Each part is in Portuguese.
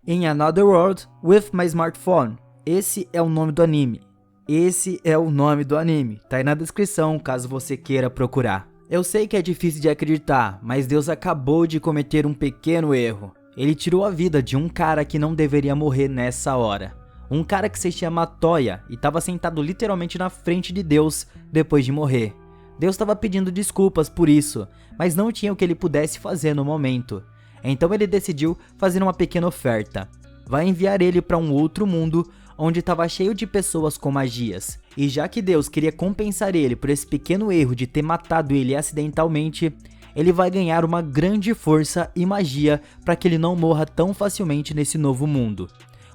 In Another World with My Smartphone. Esse é o nome do anime. Tá aí na descrição caso você queira procurar. Eu sei que é difícil de acreditar, mas Deus acabou de cometer um pequeno erro. Ele tirou a vida de um cara que não deveria morrer nessa hora. Um cara que se chama Toya e estava sentado literalmente na frente de Deus depois de morrer. Deus estava pedindo desculpas por isso, mas não tinha o que ele pudesse fazer no momento. Então ele decidiu fazer uma pequena oferta. Vai enviar ele para um outro mundo onde estava cheio de pessoas com magias. E já que Deus queria compensar ele por esse pequeno erro de ter matado ele acidentalmente, ele vai ganhar uma grande força e magia para que ele não morra tão facilmente nesse novo mundo.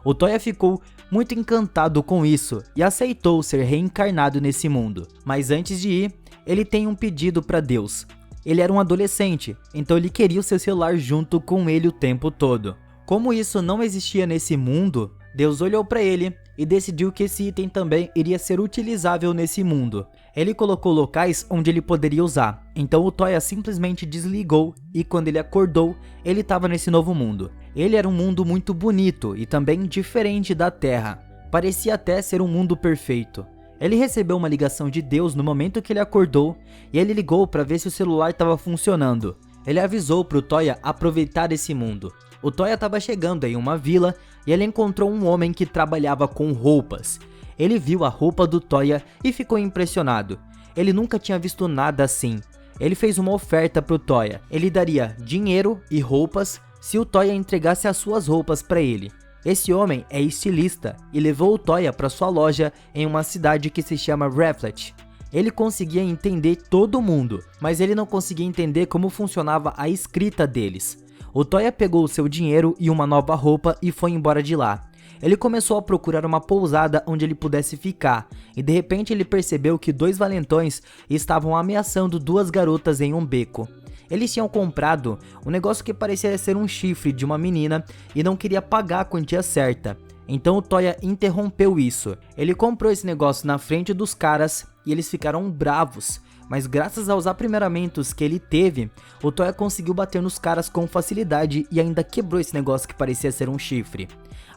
O Toya ficou muito encantado com isso e aceitou ser reencarnado nesse mundo. Mas antes de ir, ele tem um pedido para Deus. Ele era um adolescente, então ele queria o seu celular junto com ele o tempo todo. Como isso não existia nesse mundo, Deus olhou para ele e decidiu que esse item também iria ser utilizável nesse mundo. Ele colocou locais onde ele poderia usar, então o Toya simplesmente desligou e quando ele acordou, ele estava nesse novo mundo. Ele era um mundo muito bonito e também diferente da Terra. Parecia até ser um mundo perfeito. Ele recebeu uma ligação de Deus no momento que ele acordou e ele ligou para ver se o celular estava funcionando. Ele avisou para o Toya aproveitar esse mundo. O Toya estava chegando em uma vila e ele encontrou um homem que trabalhava com roupas. Ele viu a roupa do Toya e ficou impressionado. Ele nunca tinha visto nada assim. Ele fez uma oferta para o Toya. Ele daria dinheiro e roupas se o Toya entregasse as suas roupas para ele. Esse homem é estilista e levou o Toya para sua loja em uma cidade que se chama Reflet. Ele conseguia entender todo mundo, mas ele não conseguia entender como funcionava a escrita deles. O Toya pegou o seu dinheiro e uma nova roupa e foi embora de lá. Ele começou a procurar uma pousada onde ele pudesse ficar, e de repente ele percebeu que dois valentões estavam ameaçando duas garotas em um beco. Eles tinham comprado um negócio que parecia ser um chifre de uma menina e não queria pagar a quantia certa. Então o Toya interrompeu isso. Ele comprou esse negócio na frente dos caras e eles ficaram bravos. Mas graças aos aprimoramentos que ele teve, o Toya conseguiu bater nos caras com facilidade e ainda quebrou esse negócio que parecia ser um chifre.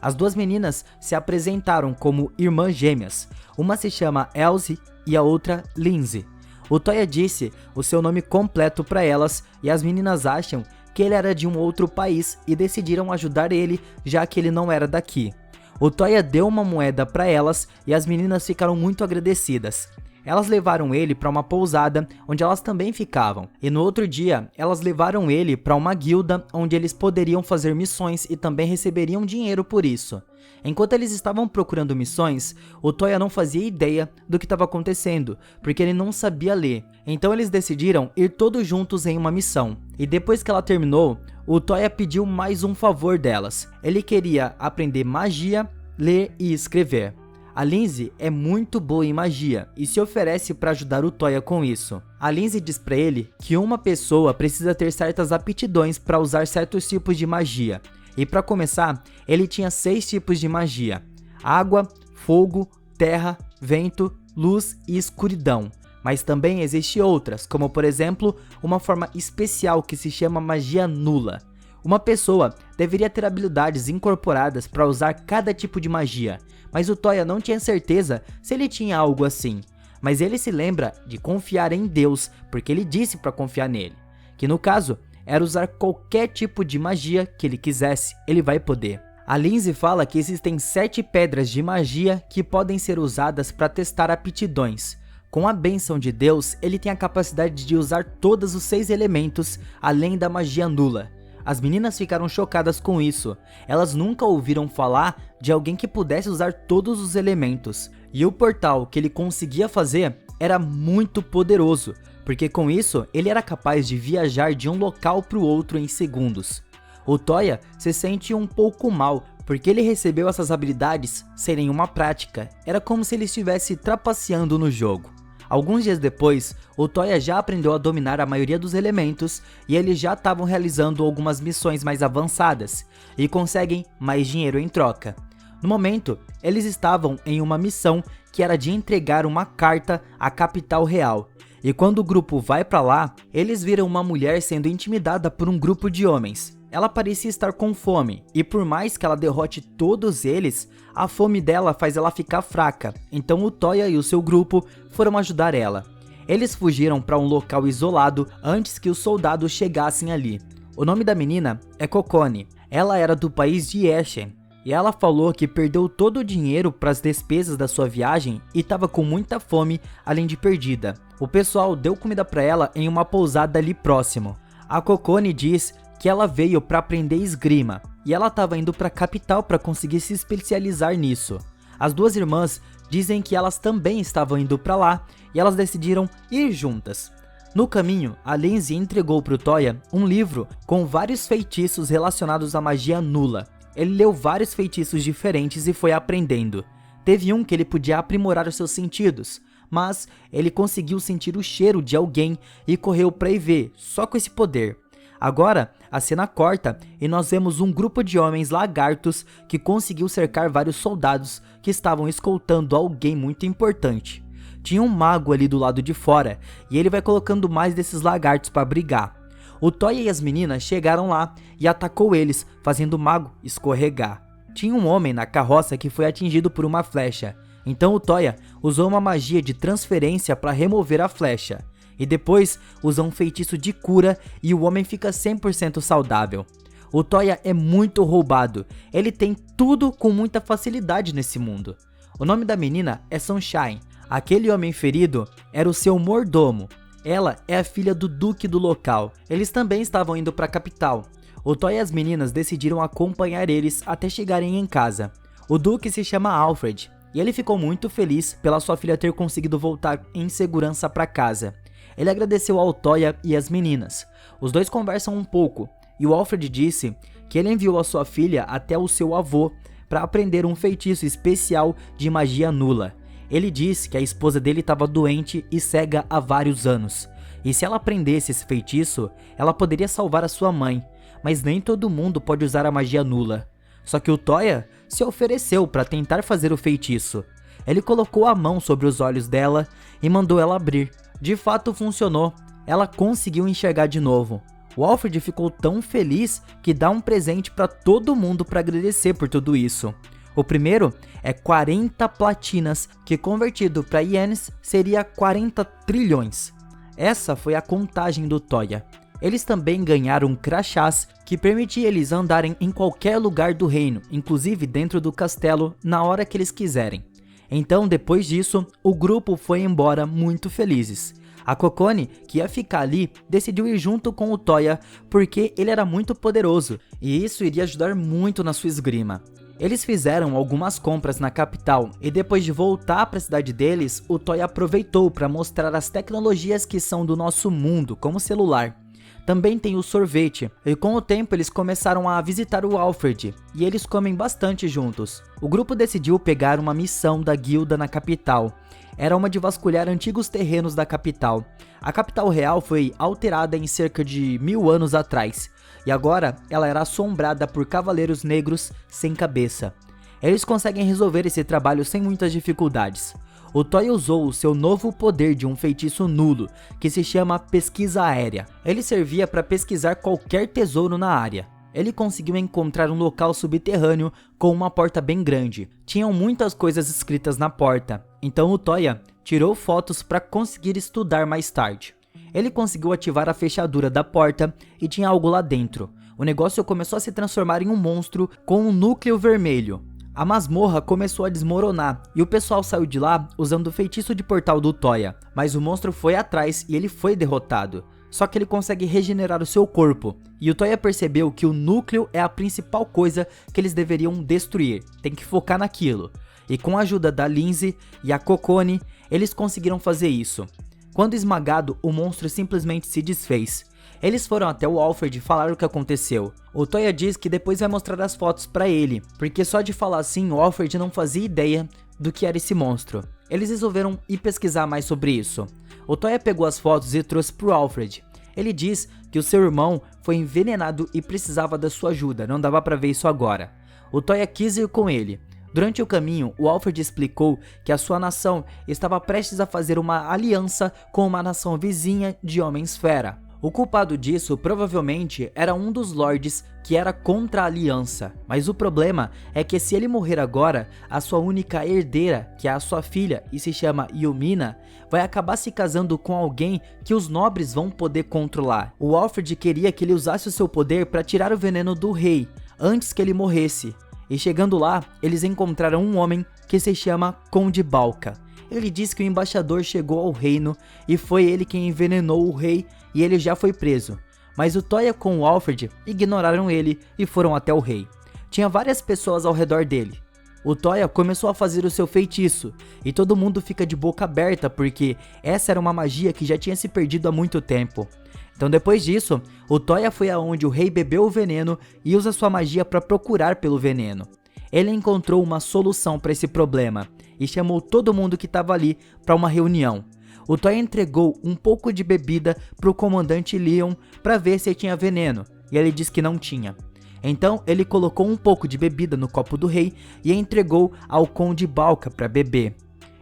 As duas meninas se apresentaram como irmãs gêmeas. Uma se chama Elsie e a outra Lindsay. O Toya disse o seu nome completo para elas e as meninas acham que ele era de um outro país e decidiram ajudar ele, já que ele não era daqui. O Toya deu uma moeda para elas e as meninas ficaram muito agradecidas. Elas levaram ele para uma pousada onde elas também ficavam, e no outro dia elas levaram ele para uma guilda onde eles poderiam fazer missões e também receberiam dinheiro por isso. Enquanto eles estavam procurando missões, o Toya não fazia ideia do que estava acontecendo, porque ele não sabia ler. Então eles decidiram ir todos juntos em uma missão, e depois que ela terminou, o Toya pediu mais um favor delas. Ele queria aprender magia, ler e escrever. A Lindsay é muito boa em magia e se oferece para ajudar o Toya com isso. A Lindsay diz para ele que uma pessoa precisa ter certas aptidões para usar certos tipos de magia. E para começar, ele tinha 6 tipos de magia: água, fogo, terra, vento, luz e escuridão. Mas também existem outras, como por exemplo, uma forma especial que se chama magia nula. Uma pessoa deveria ter habilidades incorporadas para usar cada tipo de magia, mas o Toya não tinha certeza se ele tinha algo assim. Mas ele se lembra de confiar em Deus, porque ele disse para confiar nele, que no caso era usar qualquer tipo de magia que ele quisesse, ele vai poder. A Lindsay fala que existem 7 pedras de magia que podem ser usadas para testar aptidões. Com a bênção de Deus, ele tem a capacidade de usar todos os 6 elementos, além da magia nula. As meninas ficaram chocadas com isso. Elas nunca ouviram falar de alguém que pudesse usar todos os elementos. E o portal que ele conseguia fazer era muito poderoso, porque com isso ele era capaz de viajar de um local para o outro em segundos. O Toya se sente um pouco mal, porque ele recebeu essas habilidades sem nenhuma prática. Era como se ele estivesse trapaceando no jogo. Alguns dias depois, o Toya já aprendeu a dominar a maioria dos elementos e eles já estavam realizando algumas missões mais avançadas e conseguem mais dinheiro em troca. No momento, eles estavam em uma missão que era de entregar uma carta à capital real. E quando o grupo vai para lá, eles viram uma mulher sendo intimidada por um grupo de homens. Ela parecia estar com fome, e por mais que ela derrote todos eles, a fome dela faz ela ficar fraca, então o Toya e o seu grupo foram ajudar ela. Eles fugiram para um local isolado antes que os soldados chegassem ali. O nome da menina é Kokone. Ela era do país de Eshen, e ela falou que perdeu todo o dinheiro para as despesas da sua viagem e estava com muita fome, além de perdida. O pessoal deu comida para ela em uma pousada ali próximo. A Kokone diz que ela veio para aprender esgrima, e ela estava indo para a capital para conseguir se especializar nisso. As duas irmãs dizem que elas também estavam indo para lá, e elas decidiram ir juntas. No caminho, a Lindsay entregou para o Toya um livro com vários feitiços relacionados à magia nula. Ele leu vários feitiços diferentes e foi aprendendo. Teve um que ele podia aprimorar os seus sentidos, mas ele conseguiu sentir o cheiro de alguém e correu para ir ver, só com esse poder. Agora, a cena corta e nós vemos um grupo de homens lagartos que conseguiu cercar vários soldados que estavam escoltando alguém muito importante. Tinha um mago ali do lado de fora e ele vai colocando mais desses lagartos para brigar. O Toya e as meninas chegaram lá e atacou eles, fazendo o mago escorregar. Tinha um homem na carroça que foi atingido por uma flecha, então o Toya usou uma magia de transferência para remover a flecha. E depois usa um feitiço de cura e o homem fica 100% saudável. O Toya é muito roubado, ele tem tudo com muita facilidade nesse mundo. O nome da menina é Sunshine, aquele homem ferido era o seu mordomo. Ela é a filha do duque do local, eles também estavam indo para a capital. O Toya e as meninas decidiram acompanhar eles até chegarem em casa. O duque se chama Alfred e ele ficou muito feliz pela sua filha ter conseguido voltar em segurança para casa. Ele agradeceu ao Toya e às meninas. Os dois conversam um pouco e o Alfred disse que ele enviou a sua filha até o seu avô para aprender um feitiço especial de magia nula. Ele disse que a esposa dele estava doente e cega há vários anos. E se ela aprendesse esse feitiço, ela poderia salvar a sua mãe. Mas nem todo mundo pode usar a magia nula. Só que o Toya se ofereceu para tentar fazer o feitiço. Ele colocou a mão sobre os olhos dela e mandou ela abrir. De fato funcionou, ela conseguiu enxergar de novo. O Alfred ficou tão feliz que dá um presente para todo mundo para agradecer por tudo isso. O primeiro é 40 platinas, que convertido para ienes seria 40 trilhões. Essa foi a contagem do Toya. Eles também ganharam crachás que permitia eles andarem em qualquer lugar do reino, inclusive dentro do castelo, na hora que eles quiserem. Então, depois disso, o grupo foi embora muito felizes. A Kokone, que ia ficar ali, decidiu ir junto com o Toya porque ele era muito poderoso e isso iria ajudar muito na sua esgrima. Eles fizeram algumas compras na capital e depois de voltar para a cidade deles, o Toya aproveitou para mostrar as tecnologias que são do nosso mundo, como celular. Também tem o sorvete, e com o tempo eles começaram a visitar o Alfred, e eles comem bastante juntos. O grupo decidiu pegar uma missão da guilda na capital. Era uma de vasculhar antigos terrenos da capital. A capital real foi alterada em cerca de 1000 anos atrás, e agora ela era assombrada por cavaleiros negros sem cabeça. Eles conseguem resolver esse trabalho sem muitas dificuldades. O Toya usou o seu novo poder de um feitiço nulo, que se chama Pesquisa Aérea. Ele servia para pesquisar qualquer tesouro na área. Ele conseguiu encontrar um local subterrâneo com uma porta bem grande. Tinham muitas coisas escritas na porta, então o Toya tirou fotos para conseguir estudar mais tarde. Ele conseguiu ativar a fechadura da porta e tinha algo lá dentro. O negócio começou a se transformar em um monstro com um núcleo vermelho. A masmorra começou a desmoronar e o pessoal saiu de lá usando o feitiço de portal do Toya, mas o monstro foi atrás e ele foi derrotado. Só que ele consegue regenerar o seu corpo, e o Toya percebeu que o núcleo é a principal coisa que eles deveriam destruir, tem que focar naquilo. E com a ajuda da Lindsay e a Kokone, eles conseguiram fazer isso. Quando esmagado, o monstro simplesmente se desfez. Eles foram até o Alfred falar o que aconteceu. O Toya diz que depois vai mostrar as fotos pra ele, porque só de falar assim o Alfred não fazia ideia do que era esse monstro. Eles resolveram ir pesquisar mais sobre isso. O Toya pegou as fotos e trouxe pro Alfred. Ele diz que o seu irmão foi envenenado e precisava da sua ajuda, não dava pra ver isso agora. O Toya quis ir com ele. Durante o caminho, o Alfred explicou que a sua nação estava prestes a fazer uma aliança com uma nação vizinha de Homens-Fera. O culpado disso provavelmente era um dos lords que era contra a aliança, mas o problema é que se ele morrer agora, a sua única herdeira, que é a sua filha e se chama Yumina, vai acabar se casando com alguém que os nobres vão poder controlar. O Alfred queria que ele usasse o seu poder para tirar o veneno do rei, antes que ele morresse. E chegando lá, eles encontraram um homem que se chama Conde Balka. Ele diz que o embaixador chegou ao reino e foi ele quem envenenou o rei e ele já foi preso. Mas o Toya com o Alfred ignoraram ele e foram até o rei. Tinha várias pessoas ao redor dele. O Toya começou a fazer o seu feitiço e todo mundo fica de boca aberta porque essa era uma magia que já tinha se perdido há muito tempo. Então depois disso, o Toya foi aonde o rei bebeu o veneno e usa sua magia para procurar pelo veneno. Ele encontrou uma solução para esse problema e chamou todo mundo que estava ali para uma reunião. O Toya entregou um pouco de bebida para o comandante Leon para ver se tinha veneno, e ele disse que não tinha. Então ele colocou um pouco de bebida no copo do rei e entregou ao Conde Balka para beber.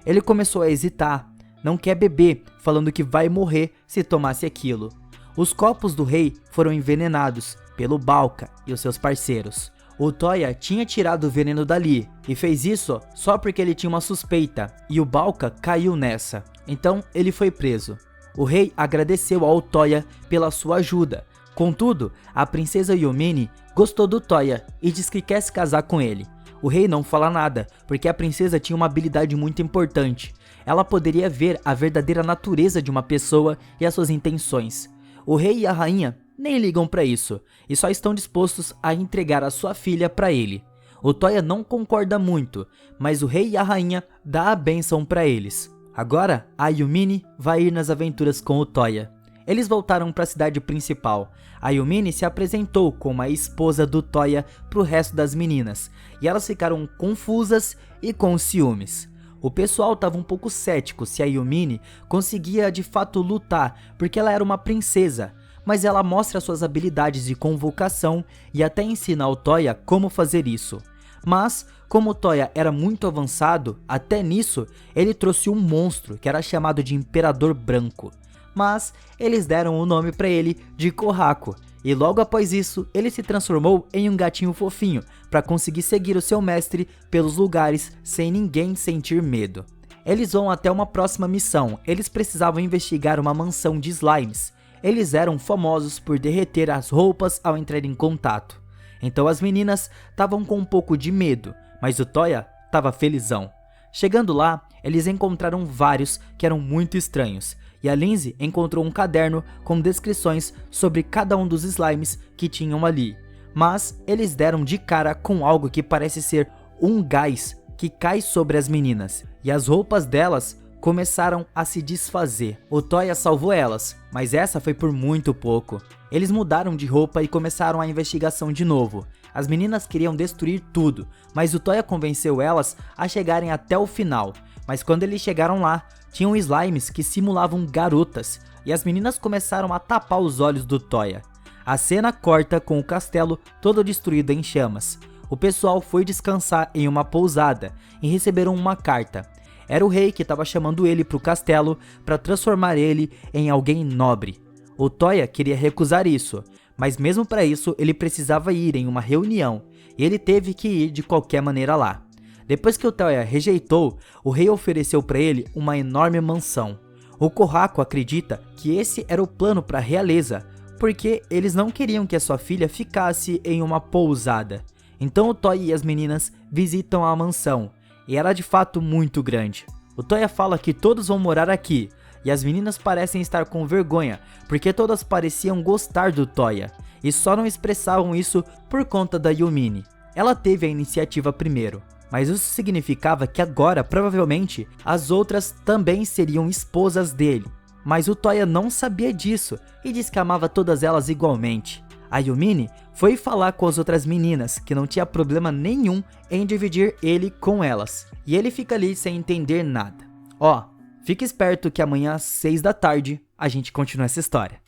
Ele começou a hesitar, não quer beber, falando que vai morrer se tomasse aquilo. Os copos do rei foram envenenados pelo Balka e os seus parceiros. O Toya tinha tirado o veneno dali e fez isso só porque ele tinha uma suspeita e o Balka caiu nessa. Então ele foi preso. O rei agradeceu ao Toya pela sua ajuda. Contudo, a princesa Yumine gostou do Toya e diz que quer se casar com ele. O rei não fala nada, porque a princesa tinha uma habilidade muito importante. Ela poderia ver a verdadeira natureza de uma pessoa e as suas intenções. O rei e a rainha nem ligam para isso e só estão dispostos a entregar a sua filha para ele. O Toya não concorda muito, mas o rei e a rainha dão a bênção para eles. Agora, a Yumine vai ir nas aventuras com o Toya. Eles voltaram para a cidade principal. A Yumine se apresentou como a esposa do Toya para o resto das meninas, e elas ficaram confusas e com ciúmes. O pessoal estava um pouco cético se a Yumine conseguia de fato lutar, porque ela era uma princesa, mas ela mostra suas habilidades de convocação e até ensina ao Toya como fazer isso. Mas, como o Toya era muito avançado, até nisso, ele trouxe um monstro que era chamado de Imperador Branco. Mas, eles deram o nome para ele de Kohaku, e logo após isso, ele se transformou em um gatinho fofinho, para conseguir seguir o seu mestre pelos lugares sem ninguém sentir medo. Eles vão até uma próxima missão, eles precisavam investigar uma mansão de slimes. Eles eram famosos por derreter as roupas ao entrar em contato. Então as meninas estavam com um pouco de medo, mas o Toya estava felizão. Chegando lá, eles encontraram vários que eram muito estranhos, e a Lindsay encontrou um caderno com descrições sobre cada um dos slimes que tinham ali. Mas eles deram de cara com algo que parece ser um gás que cai sobre as meninas, e as roupas delas começaram a se desfazer. O Toya salvou elas, mas essa foi por muito pouco. Eles mudaram de roupa e começaram a investigação de novo. As meninas queriam destruir tudo, mas o Toya convenceu elas a chegarem até o final. Mas quando eles chegaram lá, tinham slimes que simulavam garotas, e as meninas começaram a tapar os olhos do Toya. A cena corta com o castelo todo destruído em chamas. O pessoal foi descansar em uma pousada e receberam uma carta. Era o rei que estava chamando ele para o castelo para transformar ele em alguém nobre. O Toya queria recusar isso, mas mesmo para isso ele precisava ir em uma reunião e ele teve que ir de qualquer maneira lá. Depois que o Toya rejeitou, o rei ofereceu para ele uma enorme mansão. O Kohaku acredita que esse era o plano para a realeza, porque eles não queriam que a sua filha ficasse em uma pousada. Então o Toya e as meninas visitam a mansão, e era de fato muito grande. O Toya fala que todos vão morar aqui, e as meninas parecem estar com vergonha, porque todas pareciam gostar do Toya, e só não expressavam isso por conta da Yumine. Ela teve a iniciativa primeiro, mas isso significava que agora, provavelmente, as outras também seriam esposas dele. Mas o Toya não sabia disso, e disse que amava todas elas igualmente. A Yumine foi falar com as outras meninas que não tinha problema nenhum em dividir ele com elas. E ele fica ali sem entender nada. Ó, fica esperto que amanhã às 6 da tarde a gente continua essa história.